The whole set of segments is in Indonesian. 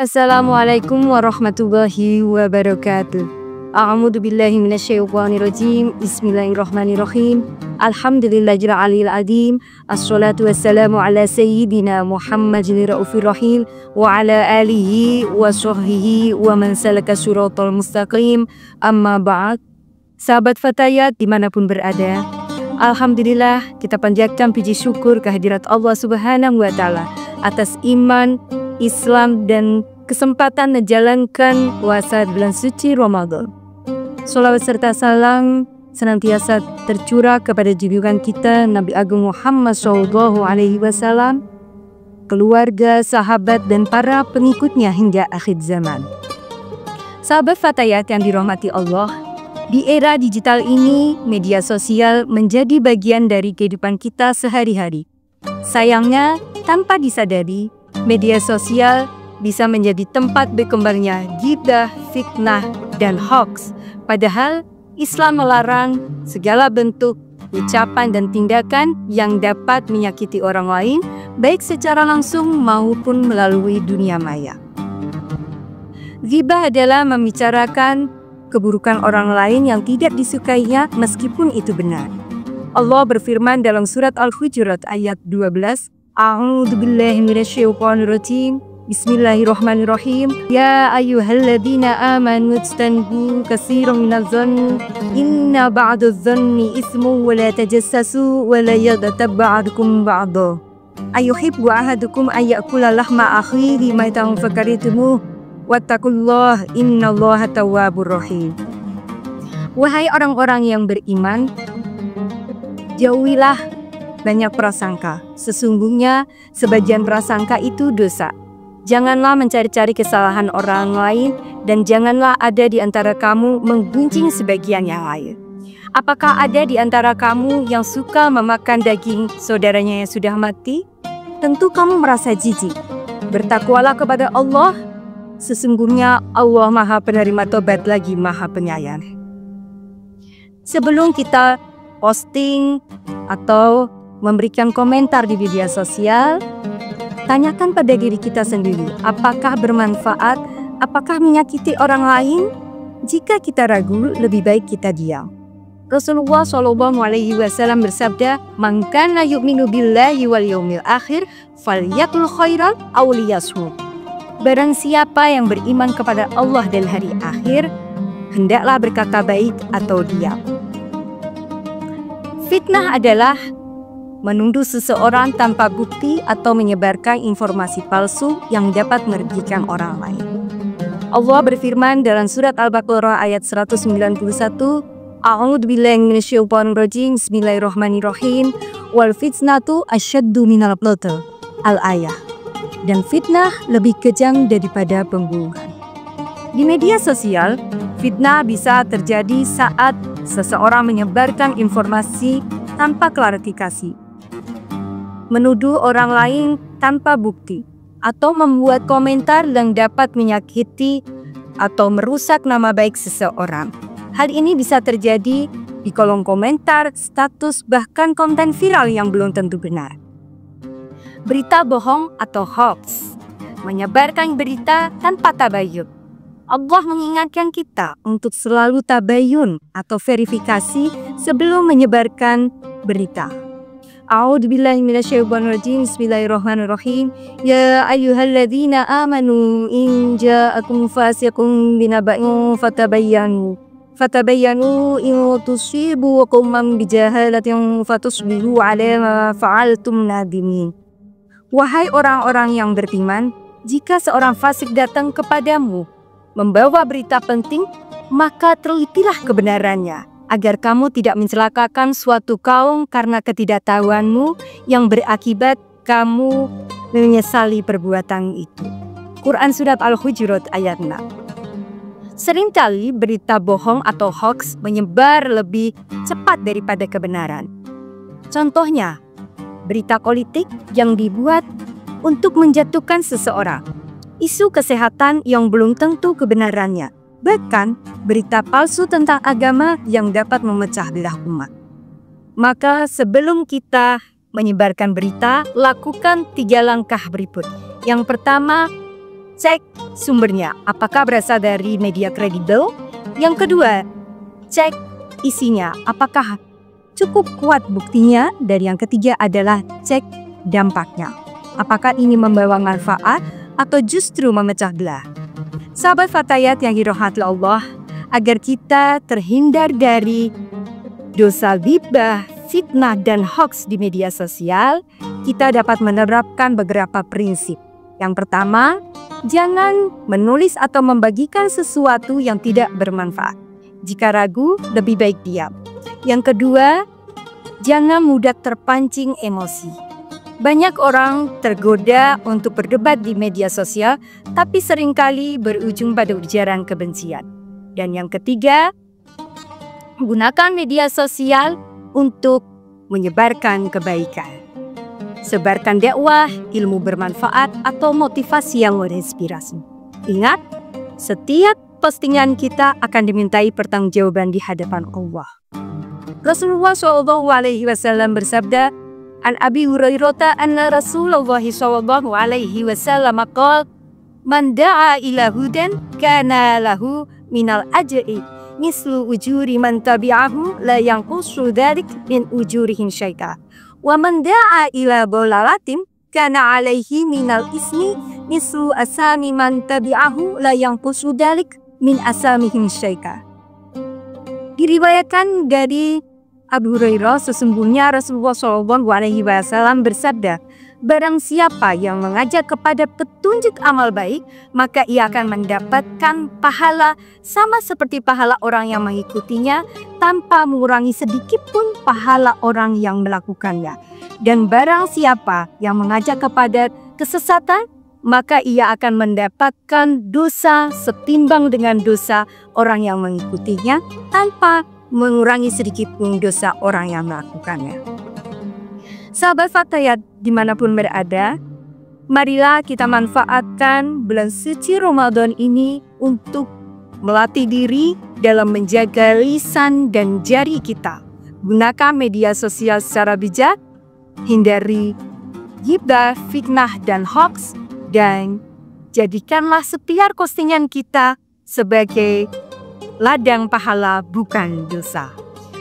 Assalamualaikum warahmatullahi wabarakatuh. A'udzu billahi minasyaitonir rajim. Bismillahirrahmanirrahim. Alhamdulillahil azim. Assalatu wassalamu ala sayyidina Muhammadin raufir rahim wa ala alihi wa sahbihi wa man salaka siratal mustaqim. Amma ba'd. Sahabat Fatayat dimanapun berada, alhamdulillah kita panjatkan puji syukur kehadirat Allah Subhanahu wa taala atas iman, Islam dan kesempatan menjalankan puasa bulan suci Ramadan. Sholawat serta salam senantiasa tercurah kepada junjungan kita Nabi Agung Muhammad SAW, keluarga, sahabat dan para pengikutnya hingga akhir zaman. Sahabat Fatayat yang dirahmati Allah, di era digital ini media sosial menjadi bagian dari kehidupan kita sehari-hari. Sayangnya, tanpa disadari, media sosial bisa menjadi tempat berkembangnya ghibah, fitnah, dan hoax. Padahal Islam melarang segala bentuk ucapan dan tindakan yang dapat menyakiti orang lain, baik secara langsung maupun melalui dunia maya. Ghibah adalah membicarakan keburukan orang lain yang tidak disukainya meskipun itu benar. Allah berfirman dalam surat Al-Hujurat ayat 12, A'udzu billahi minasyaitonir rajim. Bismillahirrahmanirrahim. Ya ayyuhalladzina amanu ijtanibu katsiran minadh-dhanni inna ba'dadh-dhanni itsmun wa la tajassasu wa la yaghtab ba'dukum ba'dha. Ayuhibbu ahadukum ay ya'kula lahma akhihi maitan fakarihtumu wattaqullaha innallaha tawwabur rahim. Wahai orang-orang yang beriman, jauhilah banyak prasangka. Sesungguhnya sebagian prasangka itu dosa. Janganlah mencari-cari kesalahan orang lain dan janganlah ada di antara kamu menggunjing sebagian yang lain. Apakah ada di antara kamu yang suka memakan daging saudaranya yang sudah mati? Tentu kamu merasa jijik. Bertakwalah kepada Allah. Sesungguhnya Allah Maha Penerima Tobat lagi Maha Penyayang. Sebelum kita posting atau memberikan komentar di media sosial, tanyakan pada diri kita sendiri, apakah bermanfaat, apakah menyakiti orang lain? Jika kita ragu, lebih baik kita diam. Rasulullah SAW bersabda, "Man kana yu'minu billahi wal yaumil akhir, falyaqul khairan aw liyasmut." Barang siapa yang beriman kepada Allah dan hari akhir, hendaklah berkata baik atau diam. Fitnah adalah menuduh seseorang tanpa bukti atau menyebarkan informasi palsu yang dapat merugikan orang lain. Allah berfirman dalam surat Al-Baqarah ayat 191, A'udzu billahi minasyaitonir rajim. Bismillahirrahmanirrahim. Wal fitnatu asyaddu minal qatl. Al-ayah. Dan fitnah lebih kejam daripada pembunuhan. Di media sosial, fitnah bisa terjadi saat seseorang menyebarkan informasi tanpa klarifikasi, menuduh orang lain tanpa bukti, atau membuat komentar yang dapat menyakiti atau merusak nama baik seseorang. Hal ini bisa terjadi di kolom komentar, status, bahkan konten viral yang belum tentu benar. Berita bohong atau hoax, menyebarkan berita tanpa tabayun. Allah mengingatkan kita untuk selalu tabayun atau verifikasi sebelum menyebarkan berita. A'udzu billahi minasyaitonir rajim. Bismillahirrahmanirrahim. Ya ayyuhalladzina amanu in ja'akum fasiqun binaba'in fatabayyanu in tusibu qauman bijahalatin fatusbihu 'ala ma fa'altum nadimin. Wahai orang-orang yang beriman, jika seorang fasik datang kepadamu membawa berita penting, maka telitilah kebenarannya, agar kamu tidak mencelakakan suatu kaum karena ketidaktahuanmu yang berakibat kamu menyesali perbuatan itu. Quran Surat Al-Hujurat ayat 6. Seringkali berita bohong atau hoax menyebar lebih cepat daripada kebenaran. Contohnya, berita politik yang dibuat untuk menjatuhkan seseorang, isu kesehatan yang belum tentu kebenarannya, bahkan berita palsu tentang agama yang dapat memecah belah umat. Maka sebelum kita menyebarkan berita, lakukan 3 langkah berikut. Yang pertama, cek sumbernya, apakah berasal dari media kredibel. Yang kedua, cek isinya, apakah cukup kuat buktinya. Dan yang ketiga adalah cek dampaknya, apakah ini membawa manfaat atau justru memecah belah. Sahabat Fatayat yang dirahmati Allah, agar kita terhindar dari dosa ghibah, fitnah, dan hoaks di media sosial, kita dapat menerapkan beberapa prinsip. Yang pertama, jangan menulis atau membagikan sesuatu yang tidak bermanfaat. Jika ragu, lebih baik diam. Yang kedua, jangan mudah terpancing emosi. Banyak orang tergoda untuk berdebat di media sosial, tapi seringkali berujung pada ujaran kebencian. Dan yang ketiga, gunakan media sosial untuk menyebarkan kebaikan. Sebarkan dakwah, ilmu bermanfaat, atau motivasi yang menginspirasi. Ingat, setiap postingan kita akan dimintai pertanggungjawaban di hadapan Allah. Rasulullah SAW bersabda, An Abi Hurairah anna Rasulullah SAW qala, Man da'a ila hudan kana lahu minal ajri mislu ujuri man tabi'ahu la yanqusu dzalik min ujurihim syai'a. Wa man da'a ila dhalalatin kana alaihi minal ismi mislu asami man tabi'ahu la yanqusu dzalik min asamihim syai'a. Diriwayatkan dari Abu Hurairah, sesungguhnya Rasulullah SAW bersabda, barang siapa yang mengajak kepada petunjuk amal baik, maka ia akan mendapatkan pahala sama seperti pahala orang yang mengikutinya, tanpa mengurangi sedikit pun pahala orang yang melakukannya. Dan barang siapa yang mengajak kepada kesesatan, maka ia akan mendapatkan dosa setimbang dengan dosa orang yang mengikutinya, tanpa mengurangi sedikit pun dosa orang yang melakukannya. Sahabat Fatayat dimanapun berada, marilah kita manfaatkan bulan suci Ramadan ini untuk melatih diri dalam menjaga lisan dan jari kita. Gunakan media sosial secara bijak, hindari ghibah, fitnah, dan hoaks, dan jadikanlah setiap postingan kita sebagai ladang pahala, bukan dosa.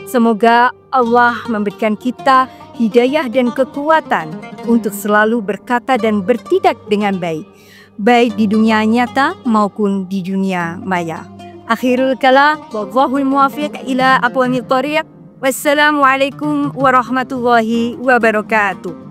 Semoga Allah memberikan kita hidayah dan kekuatan untuk selalu berkata dan bertindak dengan baik, baik di dunia nyata maupun di dunia maya. Akhirul kalam, wallahul muwaffiq ila aqwamit thoriq. Wassalamualaikum warahmatullahi wabarakatuh.